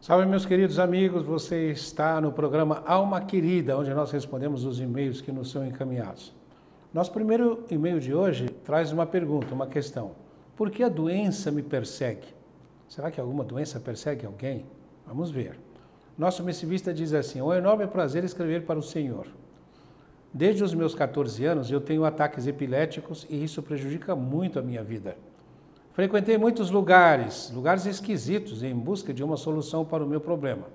Salve, meus queridos amigos, você está no programa Alma Querida, onde nós respondemos os e-mails que nos são encaminhados. Nosso primeiro e-mail de hoje traz uma pergunta, uma questão. Por que a doença me persegue? Será que alguma doença persegue alguém? Vamos ver. Nosso missivista diz assim: é um enorme prazer escrever para o Senhor. Desde os meus 14 anos eu tenho ataques epiléticos e isso prejudica muito a minha vida. Frequentei muitos lugares esquisitos em busca de uma solução para o meu problema,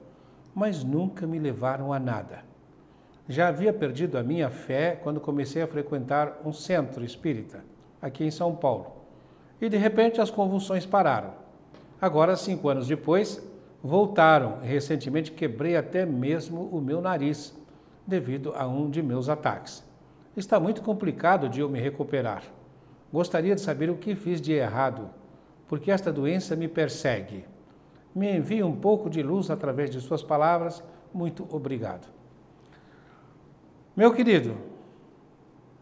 mas nunca me levaram a nada. Já havia perdido a minha fé quando comecei a frequentar um centro espírita, aqui em São Paulo. E de repente as convulsões pararam. Agora, 5 anos depois, voltaram e recentemente quebrei até mesmo o meu nariz, devido a um de meus ataques. Está muito complicado de eu me recuperar. Gostaria de saber o que fiz de errado, porque esta doença me persegue. Me envie um pouco de luz através de suas palavras. Muito obrigado. Meu querido,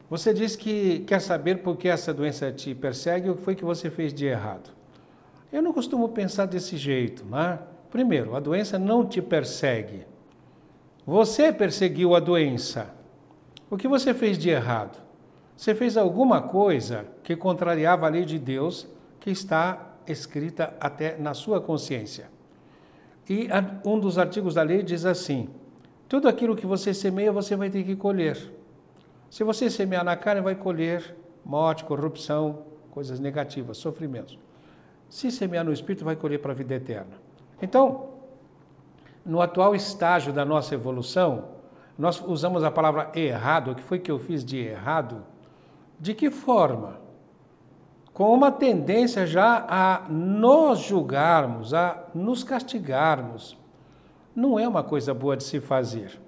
você diz que quer saber por que essa doença te persegue e o que foi que você fez de errado. Eu não costumo pensar desse jeito, né? Primeiro, a doença não te persegue. Você perseguiu a doença. O que você fez de errado? Você fez alguma coisa que contrariava a lei de Deus que está escrita até na sua consciência. E um dos artigos da lei diz assim: tudo aquilo que você semeia, você vai ter que colher. Se você semear na carne, vai colher morte, corrupção, coisas negativas, sofrimentos. Se semear no Espírito, vai colher para a vida eterna. Então, no atual estágio da nossa evolução, nós usamos a palavra errado. O que foi que eu fiz de errado? De que forma? Com uma tendência já a nos julgarmos, a nos castigarmos. Não é uma coisa boa de se fazer.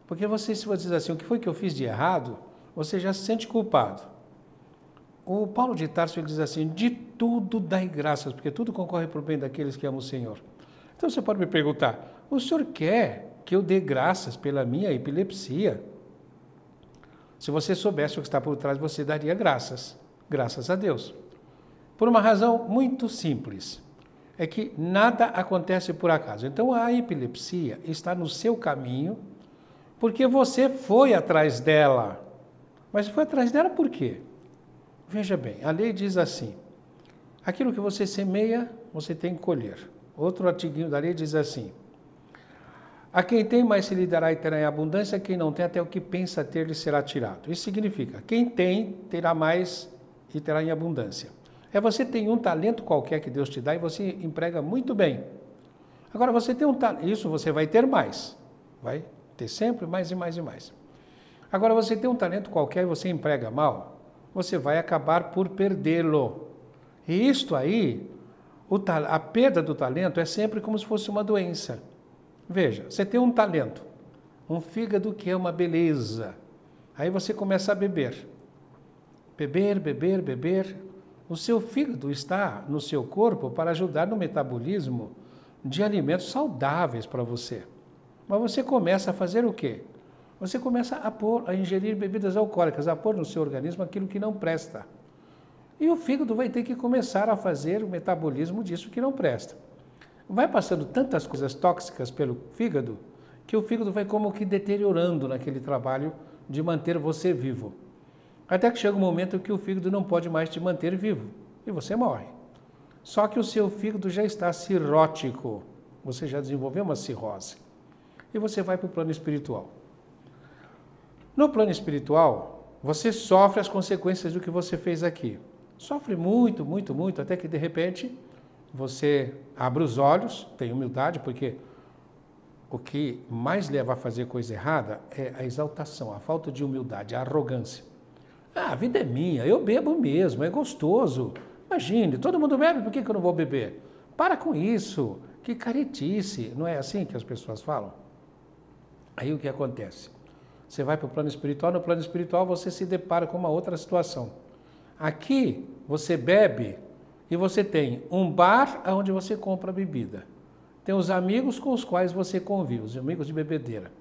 Porque você, se você diz assim, o que foi que eu fiz de errado, você já se sente culpado. O Paulo de Tarso ele diz assim: de tudo dai graças, porque tudo concorre para o bem daqueles que amam o Senhor. Então você pode me perguntar: o senhor quer que eu dê graças pela minha epilepsia? Se você soubesse o que está por trás, você daria graças a Deus. Por uma razão muito simples, é que nada acontece por acaso. Então a epilepsia está no seu caminho, porque você foi atrás dela. Mas foi atrás dela por quê? Veja bem, a lei diz assim: aquilo que você semeia, você tem que colher. Outro artiguinho da lei diz assim: a quem tem, mais se lhe dará e terá em abundância, quem não tem, até o que pensa ter lhe será tirado. Isso significa, quem tem, terá mais e terá em abundância. Você tem um talento qualquer que Deus te dá e você emprega muito bem. Agora, você tem um talento, isso você vai ter mais. Vai ter sempre mais e mais e mais. Agora, você tem um talento qualquer e você emprega mal, você vai acabar por perdê-lo. E isto aí, a perda do talento é sempre como se fosse uma doença. Veja, você tem um talento, um fígado que é uma beleza. Aí você começa a beber. Beber. O seu fígado está no seu corpo para ajudar no metabolismo de alimentos saudáveis para você. Mas você começa a fazer o quê? Você começa a ingerir bebidas alcoólicas, a pôr no seu organismo aquilo que não presta. E o fígado vai ter que começar a fazer o metabolismo disso que não presta. Vai passando tantas coisas tóxicas pelo fígado, que o fígado vai como que deteriorando naquele trabalho de manter você vivo. Até que chega um momento que o fígado não pode mais te manter vivo, e você morre. Só que o seu fígado já está cirrótico, você já desenvolveu uma cirrose. E você vai para o plano espiritual. No plano espiritual, você sofre as consequências do que você fez aqui. Sofre muito, até que de repente você abre os olhos, tem humildade, porque o que mais leva a fazer coisa errada é a exaltação, a falta de humildade, a arrogância. A vida é minha, eu bebo mesmo, é gostoso. Imagine, todo mundo bebe, por que eu não vou beber? Para com isso, que caretice, não é assim que as pessoas falam? Aí o que acontece? Você vai para o plano espiritual, no plano espiritual você se depara com uma outra situação. Aqui você bebe e você tem um bar onde você compra bebida. Tem os amigos com os quais você convive, os amigos de bebedeira.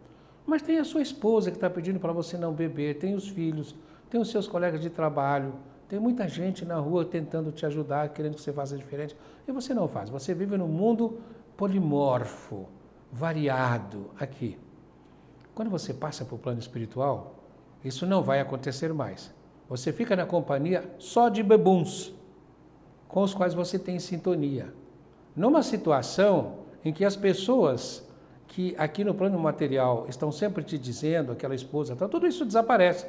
Mas tem a sua esposa que está pedindo para você não beber, tem os filhos, tem os seus colegas de trabalho, tem muita gente na rua tentando te ajudar, querendo que você faça diferente. E você não faz. Você vive num mundo polimorfo, variado aqui. Quando você passa para o plano espiritual, isso não vai acontecer mais. Você fica na companhia só de bebuns, com os quais você tem sintonia. Numa situação em que as pessoas que aqui no plano material estão sempre te dizendo, aquela esposa, tudo isso desaparece.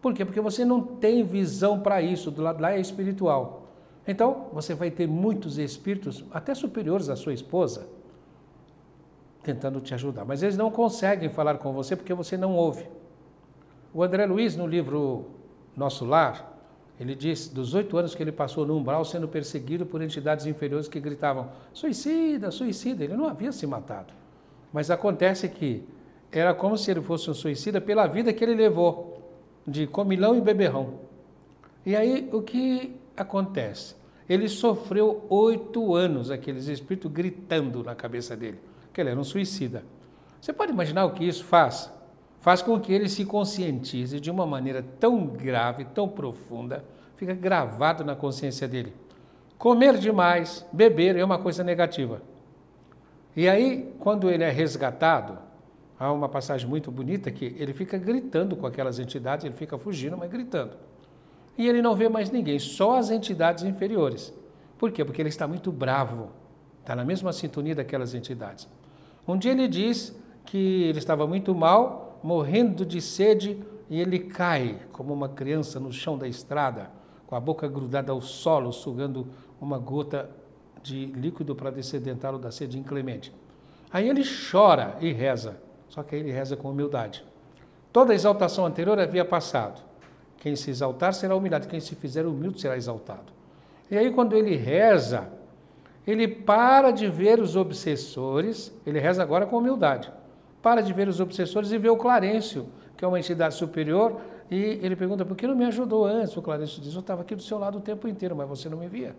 Por quê? Porque você não tem visão para isso, do lado lá é espiritual. Então, você vai ter muitos espíritos, até superiores à sua esposa, tentando te ajudar. Mas eles não conseguem falar com você porque você não ouve. O André Luiz, no livro Nosso Lar, ele diz dos 8 anos que ele passou no umbral sendo perseguido por entidades inferiores que gritavam suicida, suicida. Ele não havia se matado. Mas acontece que era como se ele fosse um suicida pela vida que ele levou, de comilão e beberrão. E aí o que acontece? Ele sofreu 8 anos, aqueles espíritos gritando na cabeça dele, que ele era um suicida. Você pode imaginar o que isso faz? Faz com que ele se conscientize de uma maneira tão grave, tão profunda, fica gravado na consciência dele. Comer demais, beber é uma coisa negativa. E aí, quando ele é resgatado, há uma passagem muito bonita que ele fica gritando com aquelas entidades, ele fica fugindo, mas gritando. E ele não vê mais ninguém, só as entidades inferiores. Por quê? Porque ele está muito bravo, está na mesma sintonia daquelas entidades. Um dia ele diz que ele estava muito mal, morrendo de sede, e ele cai como uma criança no chão da estrada, com a boca grudada ao solo, sugando uma gota de líquido para descedentá-lo da sede inclemente. Aí ele chora e reza, só que aí ele reza com humildade. Toda a exaltação anterior havia passado. Quem se exaltar será humilhado, quem se fizer humilde será exaltado. E aí quando ele reza, ele para de ver os obsessores, ele reza agora com humildade, para de ver os obsessores e vê o Clarencio, que é uma entidade superior, e ele pergunta, por que não me ajudou antes? O Clarencio diz, eu estava aqui do seu lado o tempo inteiro, mas você não me via,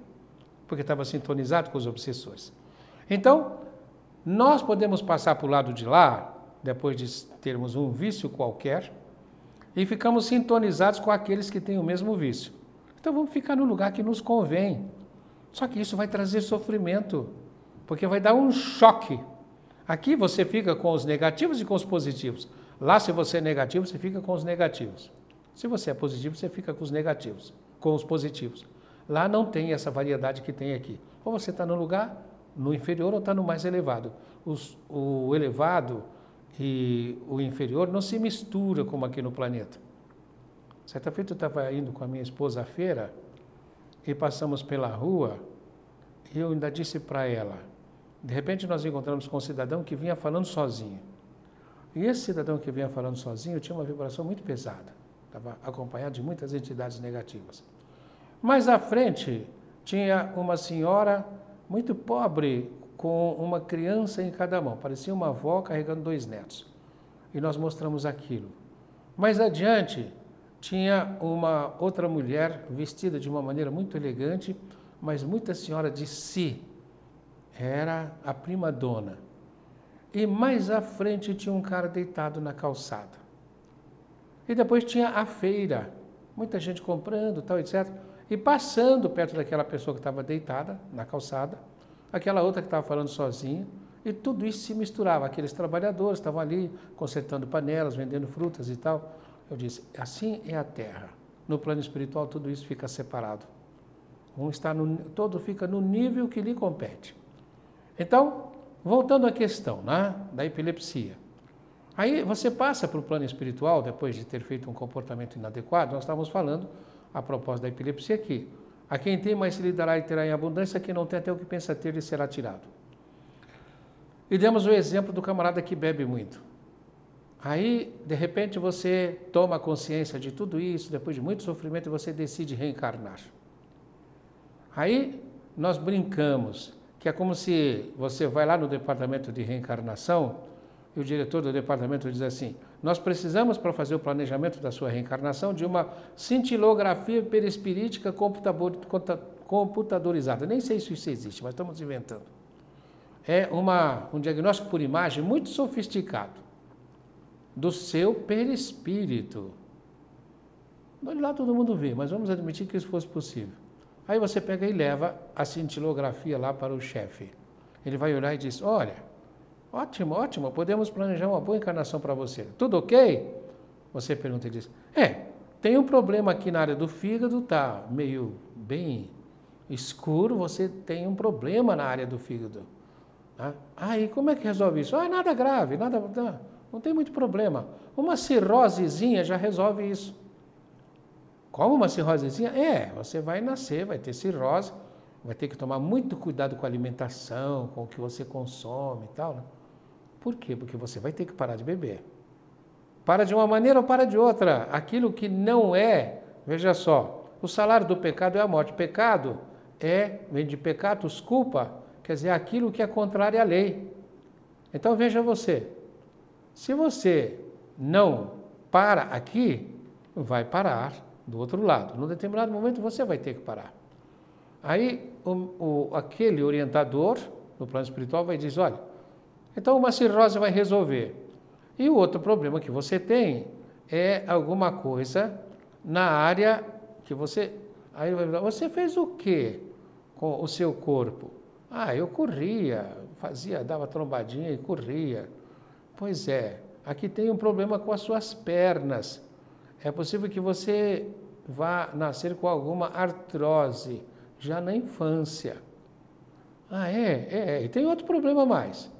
porque estava sintonizado com os obsessores. Então, nós podemos passar para o lado de lá, depois de termos um vício qualquer, e ficamos sintonizados com aqueles que têm o mesmo vício. Então vamos ficar no lugar que nos convém. Só que isso vai trazer sofrimento, porque vai dar um choque. Aqui você fica com os negativos e com os positivos. Lá, se você é negativo, você fica com os negativos. Se você é positivo, você fica com os negativos, com os positivos. Lá não tem essa variedade que tem aqui. Ou você está no lugar, no inferior, ou está no mais elevado. O elevado e o inferior não se mistura como aqui no planeta. Certa feita eu estava indo com a minha esposa à feira e passamos pela rua e eu ainda disse para ela, de repente nós encontramos com um cidadão que vinha falando sozinho. E esse cidadão que vinha falando sozinho tinha uma vibração muito pesada, estava acompanhado de muitas entidades negativas. Mais à frente tinha uma senhora muito pobre, com uma criança em cada mão, parecia uma avó carregando 2 netos. E nós mostramos aquilo. Mais adiante, tinha uma outra mulher vestida de uma maneira muito elegante, mas muita senhora de si. Era a prima dona. E mais à frente tinha um cara deitado na calçada. E depois tinha a feira, muita gente comprando, tal, etc. E passando perto daquela pessoa que estava deitada na calçada, aquela outra que estava falando sozinha, e tudo isso se misturava. Aqueles trabalhadores estavam ali consertando panelas, vendendo frutas e tal. Eu disse, assim é a Terra. No plano espiritual tudo isso fica separado. Todo fica no nível que lhe compete. Então, voltando à questão, né, da epilepsia. Aí você passa para o plano espiritual, depois de ter feito um comportamento inadequado, nós estávamos falando, a propósito da epilepsia, aqui. A quem tem, mais se lhe dará e terá em abundância, a quem não tem, até o que pensa ter, lhe será tirado. E demos o exemplo do camarada que bebe muito. Aí, de repente, você toma consciência de tudo isso, depois de muito sofrimento, e você decide reencarnar. Aí, nós brincamos, que é como se você vai lá no departamento de reencarnação, e o diretor do departamento diz assim, nós precisamos, para fazer o planejamento da sua reencarnação, de uma cintilografia perispirítica computadorizada. Nem sei se isso existe, mas estamos inventando. É um diagnóstico por imagem muito sofisticado do seu perispírito. De lá todo mundo vê, mas vamos admitir que isso fosse possível. Aí você pega e leva a cintilografia lá para o chefe. ele vai olhar e diz, olha, ótimo, ótimo, podemos planejar uma boa encarnação para você. Tudo ok? Você pergunta e diz, tem um problema aqui na área do fígado, tá meio bem escuro, você tem um problema na área do fígado. E como é que resolve isso? Nada grave, não tem muito problema. Uma cirrosezinha já resolve isso. Como uma cirrosezinha? Você vai nascer, vai ter cirrose, vai ter que tomar muito cuidado com a alimentação, com o que você consome e tal, né? Por quê? Porque você vai ter que parar de beber. Para de uma maneira ou para de outra. Aquilo que não é, veja só, o salário do pecado é a morte. Pecado vem de pecatus, culpa, quer dizer, aquilo que é contrário à lei. Então veja você, se você não para aqui, vai parar do outro lado. Num determinado momento você vai ter que parar. Aí aquele orientador no plano espiritual vai dizer, olha, então uma cirrose vai resolver. E o outro problema que você tem é alguma coisa na área que você... Aí vai falar, você fez o quê com o seu corpo? Eu corria, dava trombadinha e corria. Pois é, aqui tem um problema com as suas pernas. É possível que você vá nascer com alguma artrose já na infância. E tem outro problema mais.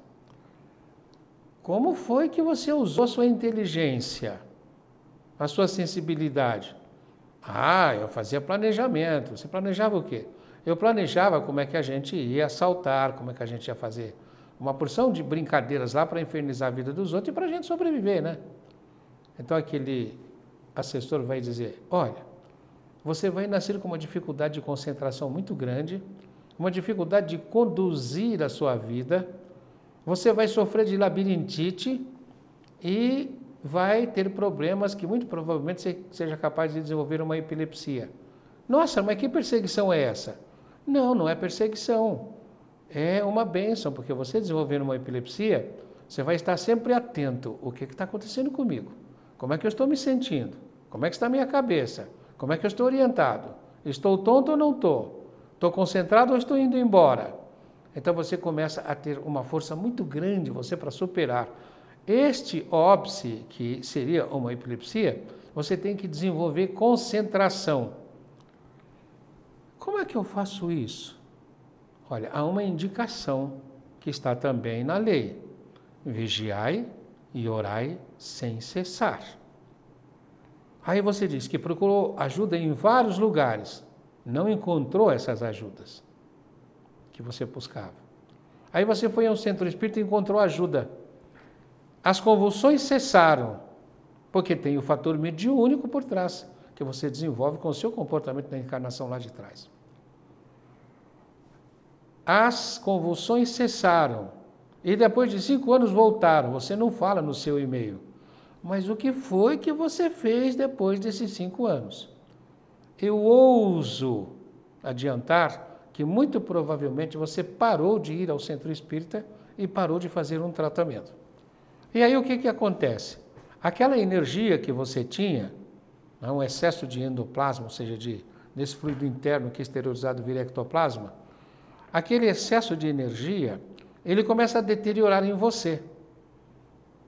Como foi que você usou a sua inteligência, a sua sensibilidade? Eu fazia planejamento. Você planejava o quê? Eu planejava como é que a gente ia assaltar, como é que a gente ia fazer uma porção de brincadeiras lá para infernizar a vida dos outros e para a gente sobreviver, né? Então aquele assessor vai dizer, olha, você vai nascer com uma dificuldade de concentração muito grande, uma dificuldade de conduzir a sua vida, você vai sofrer de labirintite e vai ter problemas que muito provavelmente você seja capaz de desenvolver uma epilepsia. Nossa, mas que perseguição é essa? Não é perseguição. É uma bênção, porque você desenvolvendo uma epilepsia, você vai estar sempre atento. O que está acontecendo comigo? Como é que eu estou me sentindo? Como é que está a minha cabeça? Como é que eu estou orientado? Estou tonto ou não estou? Estou concentrado ou estou indo embora? Então você começa a ter uma força muito grande para superar este óbice, que seria uma epilepsia. Você tem que desenvolver concentração. Como é que eu faço isso? Olha, há uma indicação que está também na lei. Vigiai e orai sem cessar. Aí você diz que procurou ajuda em vários lugares, não encontrou essas ajudas que você buscava. Aí você foi a um centro espírita e encontrou ajuda. As convulsões cessaram, porque tem o fator mediúnico por trás, que você desenvolve com o seu comportamento na encarnação lá de trás. As convulsões cessaram, e depois de 5 anos voltaram. Você não fala no seu e-mail. Mas o que foi que você fez depois desses 5 anos? Eu ouso adiantar que muito provavelmente você parou de ir ao centro espírita e parou de fazer um tratamento. E aí o que acontece? Aquela energia que você tinha, um excesso de endoplasma, ou seja, desse fluido interno que exteriorizado vira ectoplasma, aquele excesso de energia, ele começa a deteriorar em você.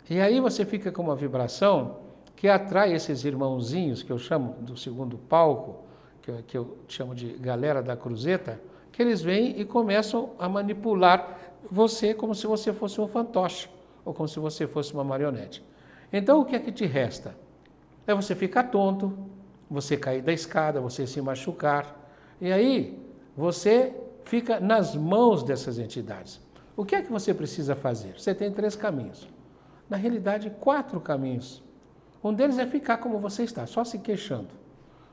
E aí você fica com uma vibração que atrai esses irmãozinhos, que eu chamo do segundo palco, que eu chamo de galera da cruzeta, que eles vêm e começam a manipular você como se você fosse um fantoche, ou como se você fosse uma marionete. Então, o que é que te resta? É você ficar tonto, você cair da escada, você se machucar, e aí você fica nas mãos dessas entidades. O que é que você precisa fazer? Você tem 3 caminhos. Na realidade, 4 caminhos. Um deles é ficar como você está, só se queixando.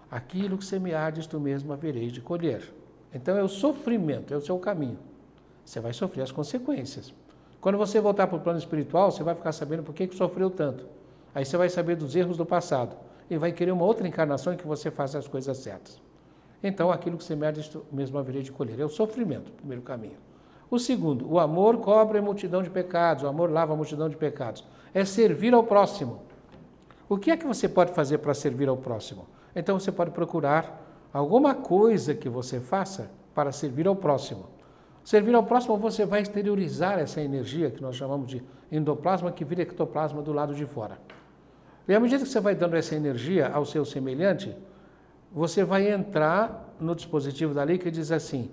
Aquilo que semeardes, tu mesmo havereis de colher. Então é o sofrimento, é o seu caminho. Você vai sofrer as consequências. Quando você voltar para o plano espiritual, você vai ficar sabendo por que sofreu tanto. Aí você vai saber dos erros do passado. E vai querer uma outra encarnação em que você faça as coisas certas. Então, aquilo que semeardes, tu mesmo havereis de colher. É o sofrimento, o primeiro caminho. O segundo, o amor cobre a multidão de pecados, o amor lava a multidão de pecados. É servir ao próximo. O que é que você pode fazer para servir ao próximo? Então você pode procurar alguma coisa que você faça para servir ao próximo. Servir ao próximo, você vai exteriorizar essa energia que nós chamamos de endoplasma, que vira ectoplasma do lado de fora. E à medida que você vai dando essa energia ao seu semelhante, você vai entrar no dispositivo da lei que diz assim: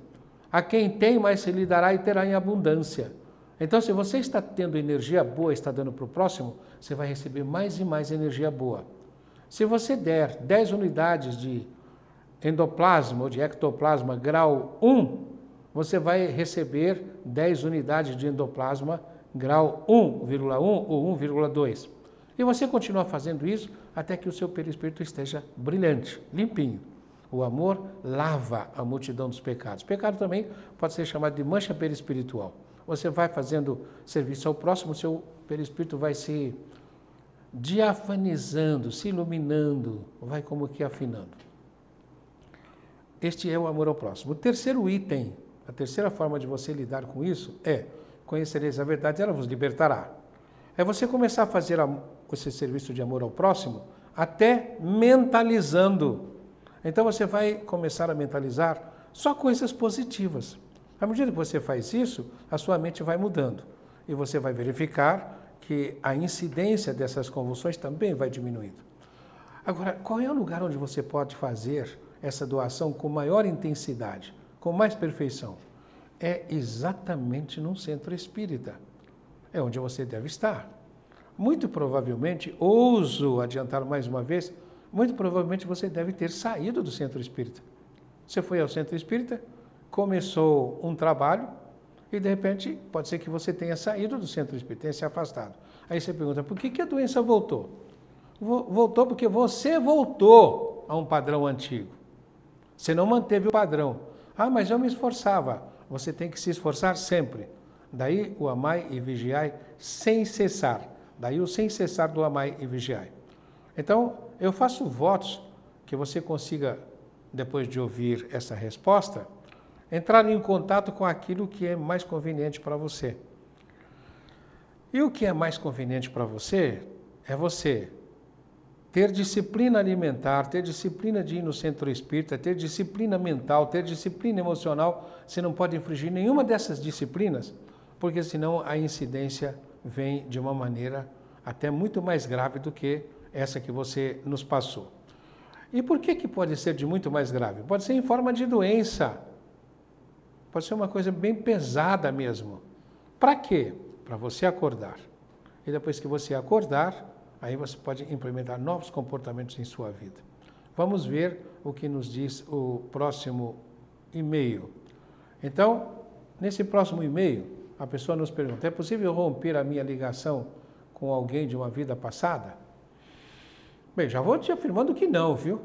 a quem tem, mais se lhe dará e terá em abundância. Então, se você está tendo energia boa, está dando para o próximo, você vai receber mais e mais energia boa. Se você der 10 unidades de endoplasma ou de ectoplasma grau 1, você vai receber 10 unidades de endoplasma grau 1,1 ou 1,2. E você continua fazendo isso até que o seu perispírito esteja brilhante, limpinho. O amor lava a multidão dos pecados. Pecado também pode ser chamado de mancha perispiritual. Você vai fazendo serviço ao próximo, o seu perispírito vai se diafanizando, se iluminando, vai como que afinando. Este é o amor ao próximo. O terceiro item, a terceira forma de você lidar com isso é: conhecereis a verdade, ela vos libertará. É você começar a fazer esse serviço de amor ao próximo até mentalizando. Então você vai começar a mentalizar só coisas positivas. À medida que você faz isso, a sua mente vai mudando e você vai verificar que a incidência dessas convulsões também vai diminuindo. Agora, qual é o lugar onde você pode fazer essa doação com maior intensidade, com mais perfeição? É exatamente num centro espírita. É onde você deve estar. Muito provavelmente, ouso adiantar mais uma vez, muito provavelmente você deve ter saído do centro espírita. Você foi ao centro espírita, começou um trabalho e de repente pode ser que você tenha saído do centro espírita, tenha se afastado. Aí você pergunta: por que a doença voltou? Voltou porque você voltou a um padrão antigo. Você não manteve o padrão. Ah, mas eu me esforçava. Você tem que se esforçar sempre. Daí o amai e vigiai sem cessar. Daí o sem cessar do amai e vigiai. Então, eu faço votos que você consiga, depois de ouvir essa resposta, entrar em contato com aquilo que é mais conveniente para você. E o que é mais conveniente para você é você ter disciplina alimentar, ter disciplina de ir no centro espírita, ter disciplina mental, ter disciplina emocional. Você não pode infringir nenhuma dessas disciplinas, porque senão a incidência vem de uma maneira até muito mais grave do que essa que você nos passou. E por que pode ser de muito mais grave? Pode ser em forma de doença. Pode ser uma coisa bem pesada mesmo. Para quê? Para você acordar. E depois que você acordar, aí você pode implementar novos comportamentos em sua vida. Vamos ver o que nos diz o próximo e-mail. Então, nesse próximo e-mail, a pessoa nos pergunta: é possível romper a minha ligação com alguém de uma vida passada? Bem, já vou te afirmando que não, viu?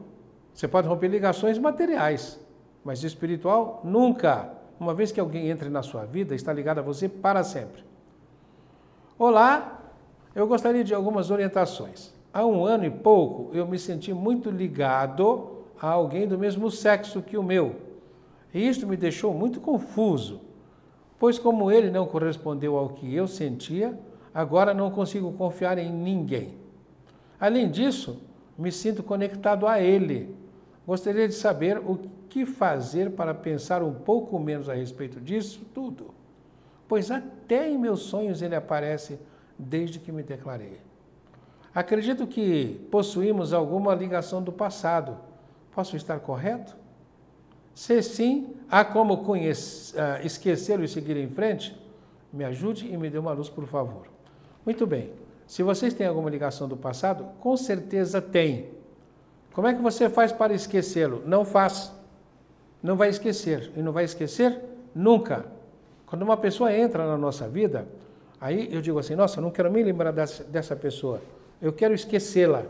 Você pode romper ligações materiais, mas espiritual, nunca. Uma vez que alguém entre na sua vida, está ligado a você para sempre. Olá, eu gostaria de algumas orientações. Há 1 ano e pouco, eu me senti muito ligado a alguém do mesmo sexo que o meu. E isto me deixou muito confuso, pois como ele não correspondeu ao que eu sentia, agora não consigo confiar em ninguém. Além disso, me sinto conectado a ele. Gostaria de saber o que fazer para pensar um pouco menos a respeito disso tudo, pois até em meus sonhos ele aparece desde que me declarei. Acredito que possuímos alguma ligação do passado. Posso estar correto? Se sim, há como esquecê-lo e seguir em frente? Me ajude e me dê uma luz, por favor. Muito bem. Se vocês têm alguma ligação do passado, com certeza tem. Como é que você faz para esquecê-lo? Não faz. Não vai esquecer. E não vai esquecer nunca. Quando uma pessoa entra na nossa vida, aí eu digo assim: nossa, eu não quero me lembrar dessa pessoa. Eu quero esquecê-la.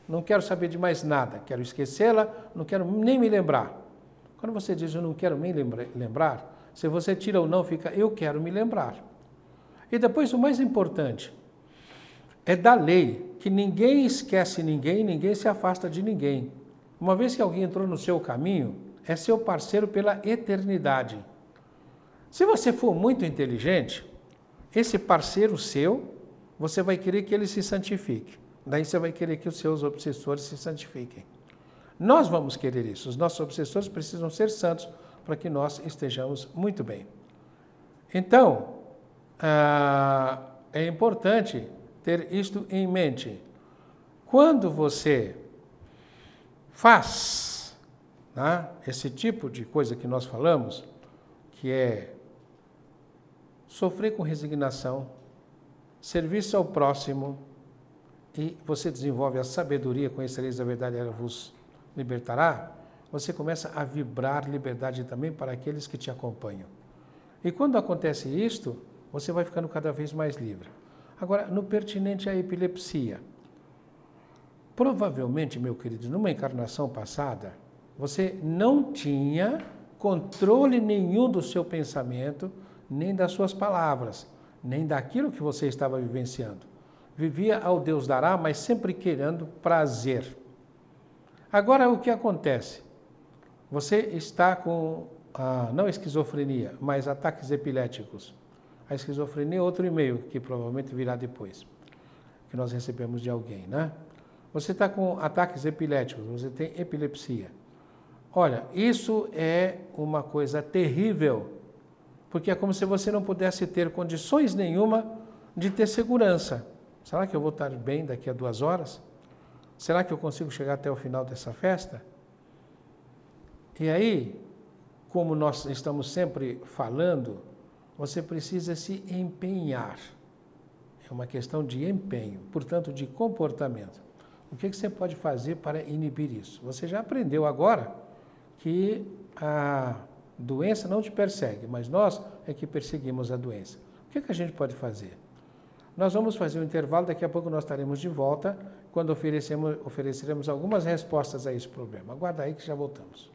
Não quero saber de mais nada. Quero esquecê-la, não quero nem me lembrar. Quando você diz eu não quero me lembrar, se você tira o não, fica eu quero me lembrar. E depois o mais importante, é da lei que ninguém esquece ninguém, ninguém se afasta de ninguém. Uma vez que alguém entrou no seu caminho, é seu parceiro pela eternidade. Se você for muito inteligente, esse parceiro seu, você vai querer que ele se santifique. Daí você vai querer que os seus obsessores se santifiquem. Nós vamos querer isso. Os nossos obsessores precisam ser santos para que nós estejamos muito bem. Então, é importante ter isto em mente. Quando você faz, né, esse tipo de coisa que nós falamos, que é sofrer com resignação, serviço ao próximo, e você desenvolve a sabedoria, conhecereis a verdade, ela vos libertará, você começa a vibrar liberdade também para aqueles que te acompanham. E quando acontece isto, você vai ficando cada vez mais livre. Agora, no pertinente à epilepsia, provavelmente, meu querido, numa encarnação passada, você não tinha controle nenhum do seu pensamento, nem das suas palavras, nem daquilo que você estava vivenciando. Vivia ao Deus dará, mas sempre querendo prazer. Agora, o que acontece? Você está com, não esquizofrenia, mas ataques epiléticos. A esquizofrenia é outro e-mail, que provavelmente virá depois, que nós recebemos de alguém, né? Você está com ataques epiléticos, você tem epilepsia. Olha, isso é uma coisa terrível, porque é como se você não pudesse ter condições nenhuma de ter segurança. Será que eu vou estar bem daqui a 2 horas? Será que eu consigo chegar até o final dessa festa? E aí, como nós estamos sempre falando, você precisa se empenhar. É uma questão de empenho, portanto, de comportamento. O que você pode fazer para inibir isso? Você já aprendeu agora que a doença não te persegue, mas nós é que perseguimos a doença. O que a gente pode fazer? Nós vamos fazer um intervalo, daqui a pouco nós estaremos de volta, quando ofereceremos algumas respostas a esse problema. Aguarda aí que já voltamos.